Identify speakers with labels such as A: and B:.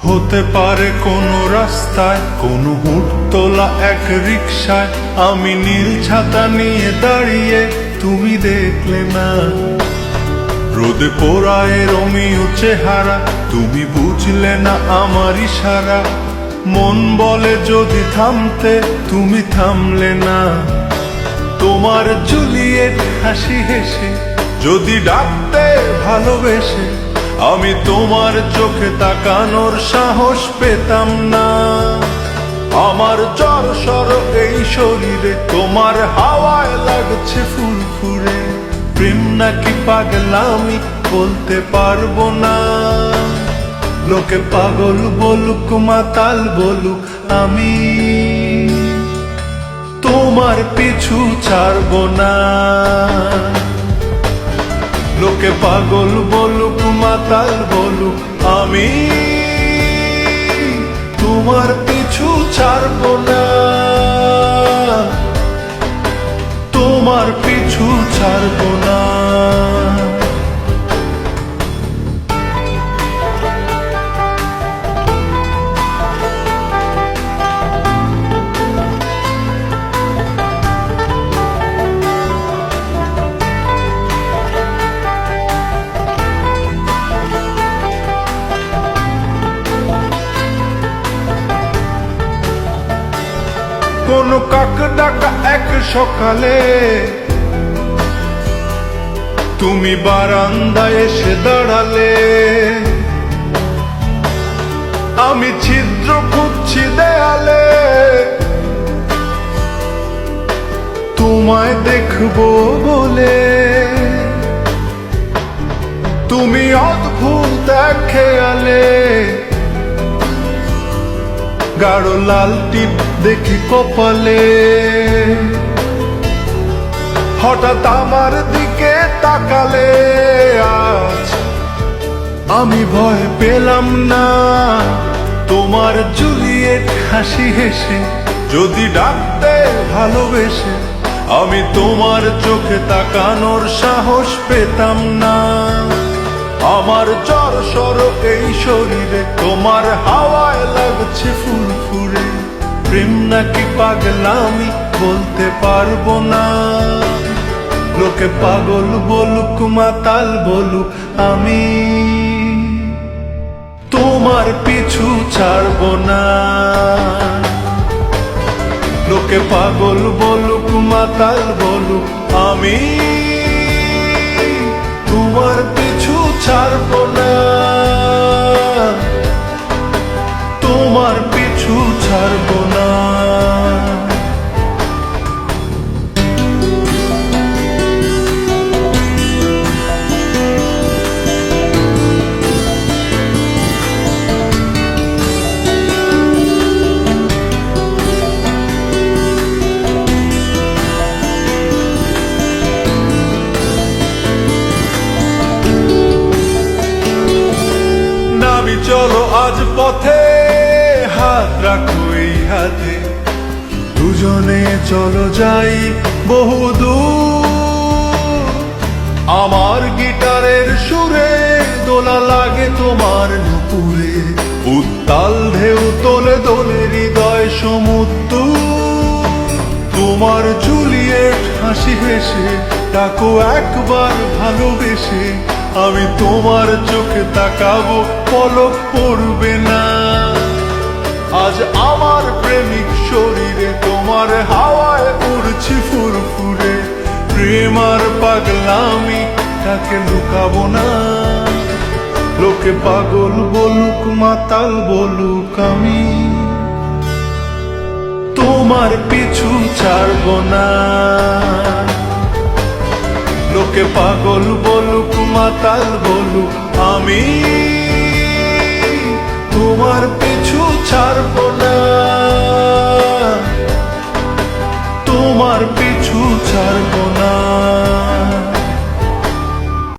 A: হতে পারে কোনো রাস্তায়, কোনো হুটতোলা এক রিকশায় আমি নীল ছাতা নিয়ে দাঁড়িয়ে, তুমি দেখলে না। রোদে পোড়ায় রোমিও চেহারা, তুমি বুঝলে না আমার ইশারা। মন বলে যদি থামতে, তুমি থামলে না। তোমার জুলিয়েট হাসি হেসে যদি ডাকতে ভালোবেসে, আমি তোমার চোখে তাকানোর সাহস পেতাম না। আমার জড়সড় এই শরীরে তোমার হাওয়ায় লাগছে ফুরফুরে। প্রেম নাকি পাগলামি বলতে পারবো না। লোকে পাগল বলুক মাতাল বলুক, আমি তোমার পিছু ছাড়বো না। লোকে পাগল বলুক মাতাল বলুক, আমি তোমার পিছু ছাড়বো না। তোমার পিছু ছাড়বো না। কোন কাক ডাকা এক সকালে তুমি বারান্দায় এসে দাঁড়ালে। আমি ছিদ্র খুঁজছি দেয়ালে, তোমায় দেখবো বলে। তুমি অদ্ভুত এক খেয়ালে, গাঢ় লাল টিপ দেখি কপালে। হঠাৎ আমার দিকে তাকালে, আজ আমি ভয় পেলাম না। তোমার জুলিয়েট হাসি হেসে যদি ডাকতে ভালোবেসে, আমি তোমার চোখে তাকানোর সাহস পেতাম না। আমার জড়সড় এই শরীরে তোমার হাওয়ায় লাগছে ফুরফুরে। প্রেম নাকি পাগলামি বলতে পারবো না। লোকে পাগল বলুক মাতাল বলুক, আমি তোমার পিছু ছাড়বো না। লোকে পাগল বলুক মাতাল বলুক, আমি তোমার পিছু ছাড়বো না। তোমার পিছু ছাড়বো না। চলো আজ পথে, হাত রাখো এই হাতে। দুজনে চলো যাই বহুদূর। আমার গিটারের সুরে দোলা লাগে তোমার নুপুরে। উত্তাল ঢেউ তোলে দোলে হৃদয় সমুদ্র। তোমার জুলিয়েট হাসি হেসে ডাকো একবার ভালোবেসে। আমি তোমার চোখে তাকাবো, পলক পড়বে না। আজ আমার প্রেমিক শরীরে তোমার হাওয়ায় উড়ছি ফুরফুরে। প্রেম আর পাগলামি তাকে লুকাবো না। লোকে পাগল বলুক মাতাল বলুক, আমি তোমার পিছু ছাড়বো না। লোকে পাগল বলুক মাতাল বলুক, আমি তোমার